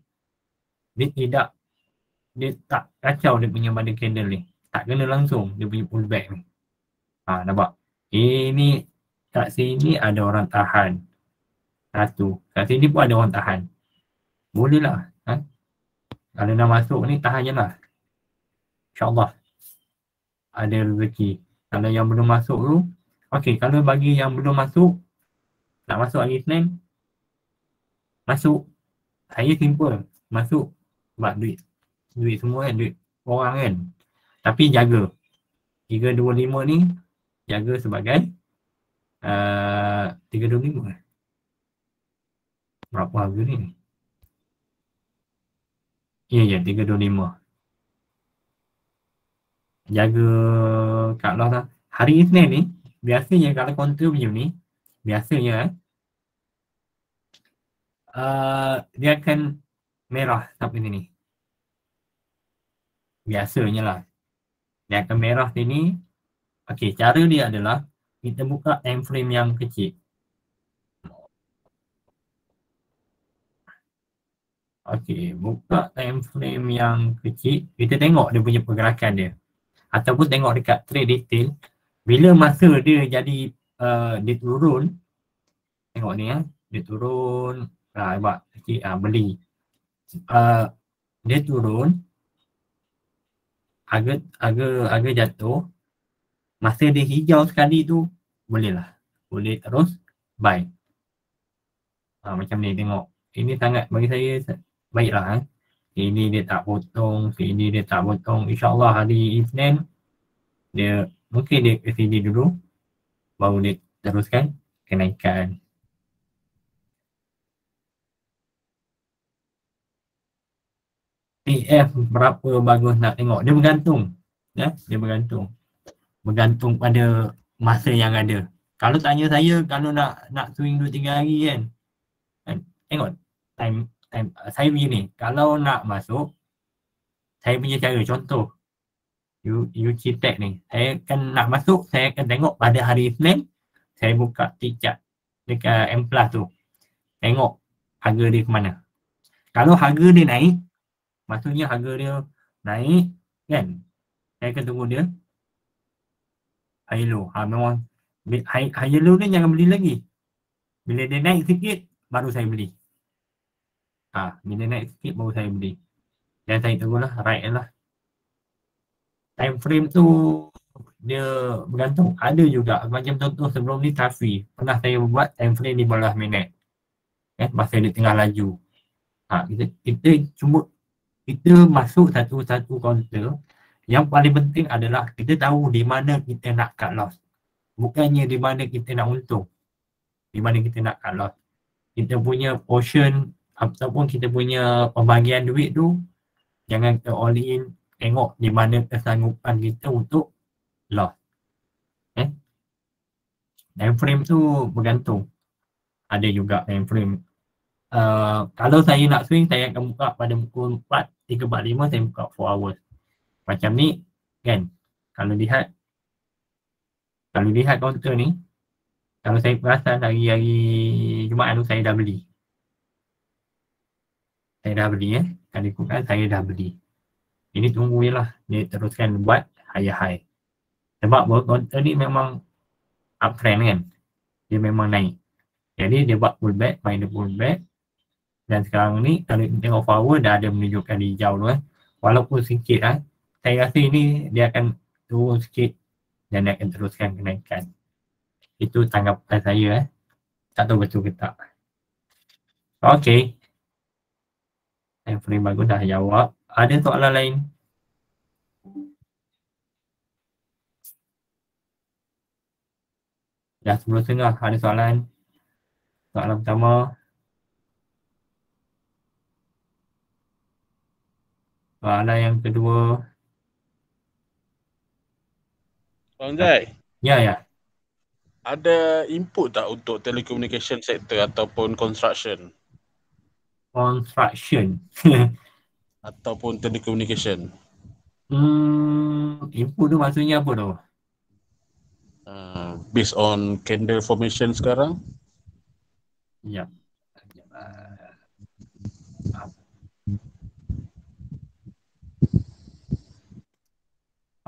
dia tak kacau dia punya badan candle ni. Tak kena langsung dia punya pullback ni. Nampak? Ini kat sini ada orang tahan. Satu. Kat sini pun ada orang tahan. Boleh lah. Kalau dah masuk ni tahan je lah. InsyaAllah. Ada rezeki. Kalau yang belum masuk tu. Okey, kalau bagi yang belum masuk. Nak masuk hari Isnin. Masuk. Saya simple. Masuk. Sebab duit semua kan. Duit orang kan. Tapi jaga. 325 ni. Jaga sebagai 325. Berapa harga ni? Ya, 325. Jaga kat loss lah. Hari Isnin ni, biasanya kalau counter macam ni, biasanya dia akan merah sampai sini. Biasanya lah. Dia akan merah sini. Okey, cara dia adalah kita buka time frame yang kecil. Okey, buka time frame yang kecil, kita tengok dia punya pergerakan dia. Ataupun tengok dekat trade detail, bila masa dia jadi dia turun, tengok ni dia turun, nampak beli. Dia turun, harga jatuh, masa dia hijau sekali tu, boleh terus buy. Macam ni tengok, ini sangat bagi saya baiklah. Ini dia tak potong, sini dia tak potong. InsyaAllah hari Isnin dia mungkin dia ke sini dulu baru dia teruskan kenaikan. PF berapa bagus nak tengok, dia bergantung. Dia bergantung pada masa yang ada. Kalau tanya saya, kalau nak swing 2-3 hari kan, tengok time saya begini, kalau nak masuk, saya punya cara contoh, UCTech ni, saya kan nak masuk, saya akan tengok pada hari Isnin, saya buka tiket dekat M Plus tu, tengok harga dia ke mana. Kalau harga dia naik, maksudnya harga dia naik kan, saya akan tunggu dia high low. Memang high low ni jangan beli lagi. Bila dia naik sikit, baru saya beli. Bila naik sikit, baru saya beli. Dan saya tunggulah, right lah. Time frame tu, dia bergantung. Ada juga, macam contoh sebelum ni Tafi. Pernah saya buat time frame 15 minit. Masa dia tengah laju. Kita masuk satu-satu counter. Yang paling penting adalah kita tahu di mana kita nak cut loss. Bukannya di mana kita nak untung. Di mana kita nak cut loss. Kita punya portion ataupun kita punya pembagian duit tu, jangan ke all in, tengok di mana kesanggupan kita untuk loss. Time frame tu bergantung. Ada juga time frame. Kalau saya nak swing, saya akan buka pada pukul 4, 3.45 saya buka 4 hours. Macam ni kan, kalau lihat counter ni, kalau saya perasan hari-hari Jumaat tu saya dah beli. Kalau ikutkan saya dah beli. Ini tunggu je lah, dia teruskan buat high. Sebab counter ni memang uptrend kan, dia memang naik. Jadi dia buat pullback, main dia pullback. Dan sekarang ni kalau kita tengok forward dah ada menunjukkan hijau tu walaupun sikit saya rasa ini dia akan turun sikit dan dia akan teruskan kenaikan. Itu tanggapan saya tak tahu betul ke tak. Okey, time frame bagus dah jawab. Ada soalan lain? Dah 10.30, ada soalan? Soalan pertama. Soalan yang kedua. Bang Jai, Ya. ada input tak untuk telecommunication sector ataupun construction ataupun telecommunication? Input tu maksudnya apa tu? Based on candle formation sekarang? Ya.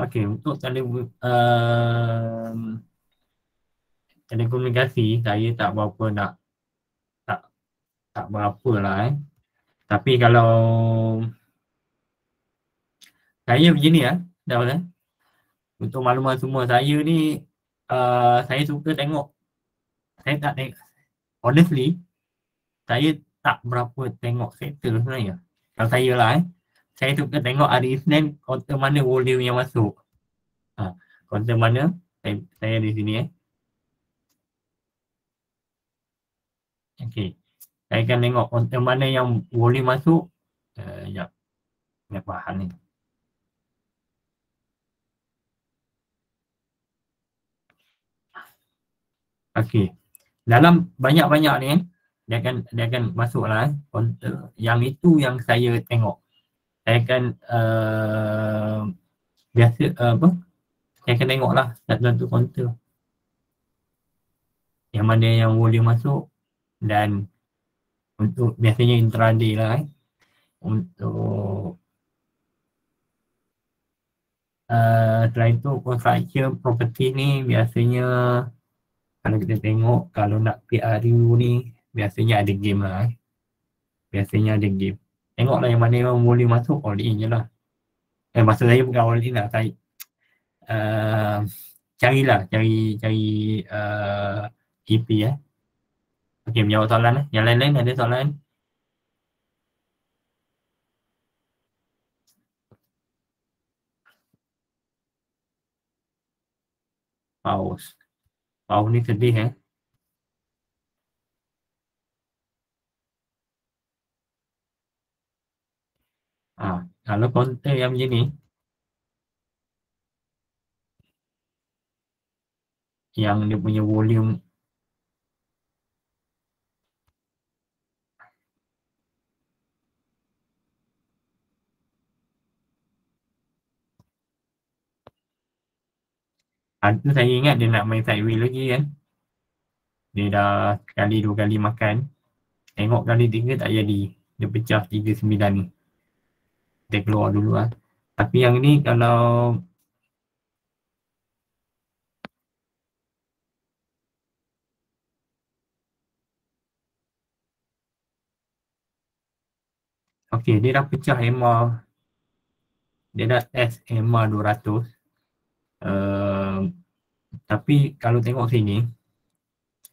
Okey, untuk telekomunikasi saya tak berapa nak tak berapa lah Tapi kalau saya begini dah untuk makluman semua saya ni saya suka tengok, saya tak tengok, honestly saya tak berapa tengok sektor sebenarnya. Kalau saya lah saya suka tengok hari Isnin counter mana volume yang masuk. Counter mana, saya di sini Okey. Saya akan tengok counter mana yang volume masuk. Sekejap. Nak faham ni. Okey. Dalam banyak-banyak ni dia akan masuk lah counter. Yang itu yang saya tengok. Saya akan biasa saya akan tengok lah satu-satu counter. Yang mana yang volume masuk dan untuk biasanya intraday lah untuk selain itu construction property ni biasanya kalau kita tengok kalau nak PRU ni biasanya ada game lah biasanya ada game. Tengoklah yang mana yang boleh masuk all in je lah. Maksud saya bukan all in lah, saya cari EP Okey, menjawab soalan yang lain-lain ada soalan? Paus ni sedih kalau counter yang macam ni yang dia punya volume Tu saya ingat dia nak main sideway lagi kan. Dia dah sekali 2 kali makan. Tengok kali 3 tak jadi. Dia pecah 39 ni. Dia keluar dulu lah. Tapi yang ni kalau okey, dia dah pecah MR. Dia dah test MR 200. Tapi kalau tengok sini,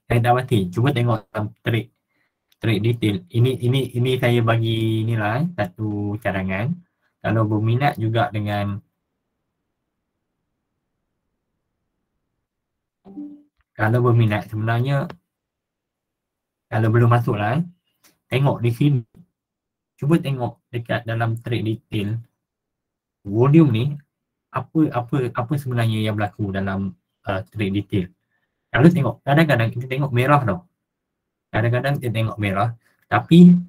saya dah mati. Cuba tengok trade detail. Ini saya bagi inilah satu cadangan. Kalau berminat juga dengan sebenarnya kalau belum masuk lah tengok di sini. Cuba tengok dekat dalam trade detail. Volume ni apa sebenarnya yang berlaku dalam trade detail. Kalau tengok kadang-kadang kita tengok merah tau. Kadang-kadang kita tengok merah tapi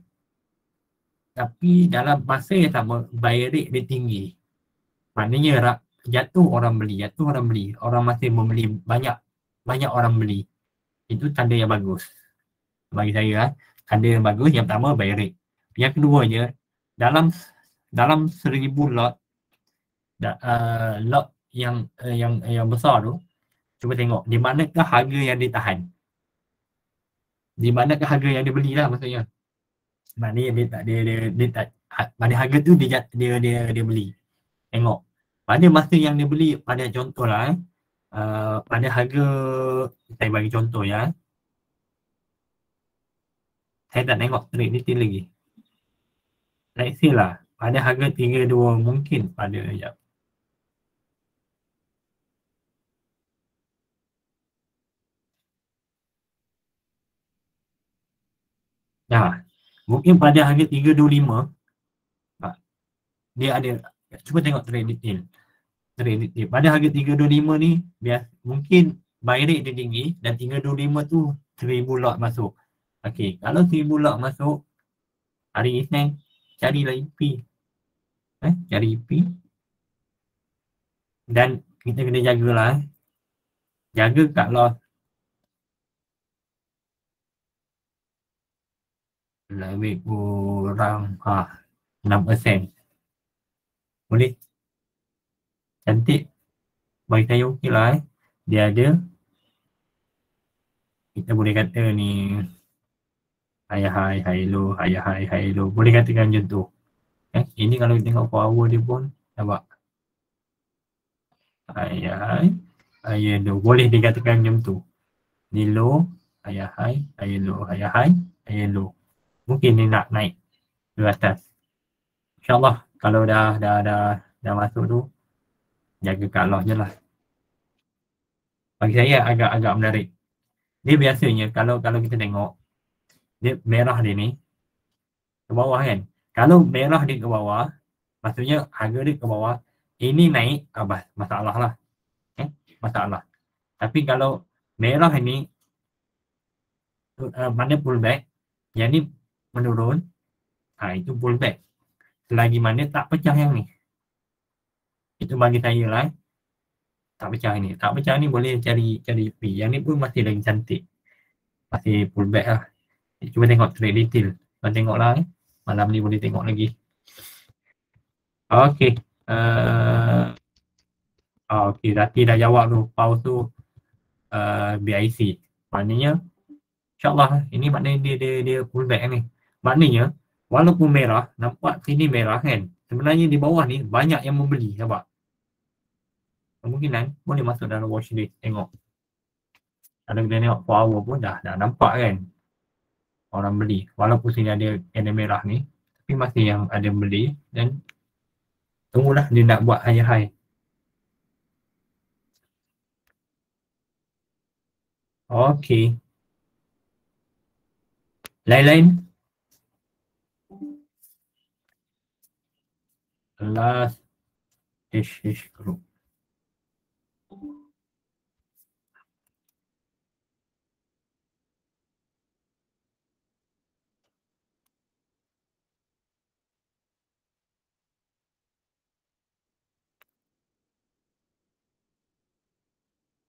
dalam masa yang sama buy rate dia tinggi. Maknanya jatuh orang beli. Orang masih membeli, banyak orang beli. Itu tanda yang bagus. Bagi saya tanda yang bagus. Yang pertama buy rate. Yang keduanya dalam 1000 lot lot yang besar tu, cuba tengok di manakah harga yang ditahan. Di manakah harga yang dia beli lah maksudnya. Maknanya dia tak mana harga tu dia beli. Tengok. Pada masa yang dia beli, pada contoh lah pada harga, saya bagi contoh ya. Saya tak tengok trade detail lagi. Let's say lah, pada harga 32 mungkin pada sekejap. Dah. Mungkin pada harga 325 dia ada, cuba tengok trade detail. Pada harga 325 ni mungkin buy rate dia tinggi dan 325 tu 1000 lot masuk. Okey, kalau 1000 lot masuk hari Isnin, carilah EP. Cari EP. Dan kita kena jagalah. Jaga cut loss. Lebih kurang 6%. Boleh? Cantik. Bagi saya okey lah Dia ada, kita boleh kata ni high high low, high low. Boleh katakan macam tu. Ini kalau kita tengok 4 hour dia pun nampak high low. Boleh dikatakan macam tu. Ni low, high low. Mungkin dia nak naik ke atas. InsyaAllah kalau dah masuk tu, jaga cut loss je lah. Bagi saya agak menarik. Dia biasanya kalau kita tengok dia merah dia ni ke bawah kan. Kalau merah dia ke bawah, maksudnya harga dia ke bawah, ini naik, masalah lah. Masalah. Tapi kalau merah ni mana pullback, yang ni menurun, itu pullback. Selagi mana tak pecah yang ni. Itu bagi saya lah. Tak pecah ni. Tak pecah ni boleh cari P. Yang ni pun masih lagi cantik. Masih pullback lah. Cuba tengok trade detail. Kau tengok lah malam ni boleh tengok lagi. Okay. Okay, Zati dah jawab tu. Pause tu BIC. Maknanya InsyaAllah ini maknanya dia pullback ni. Maknanya walaupun merah, nampak sini merah kan. Sebenarnya di bawah ni banyak yang membeli. Nampak? Kemungkinan boleh masuk dalam watch list. Tengok. Kalau kita tengok 4 hour pun dah nampak kan. Orang beli. Walaupun sini ada candle merah ni. Tapi masih yang ada beli. Dan tunggulah dia nak buat high. Okay. Lain-lain. Last group.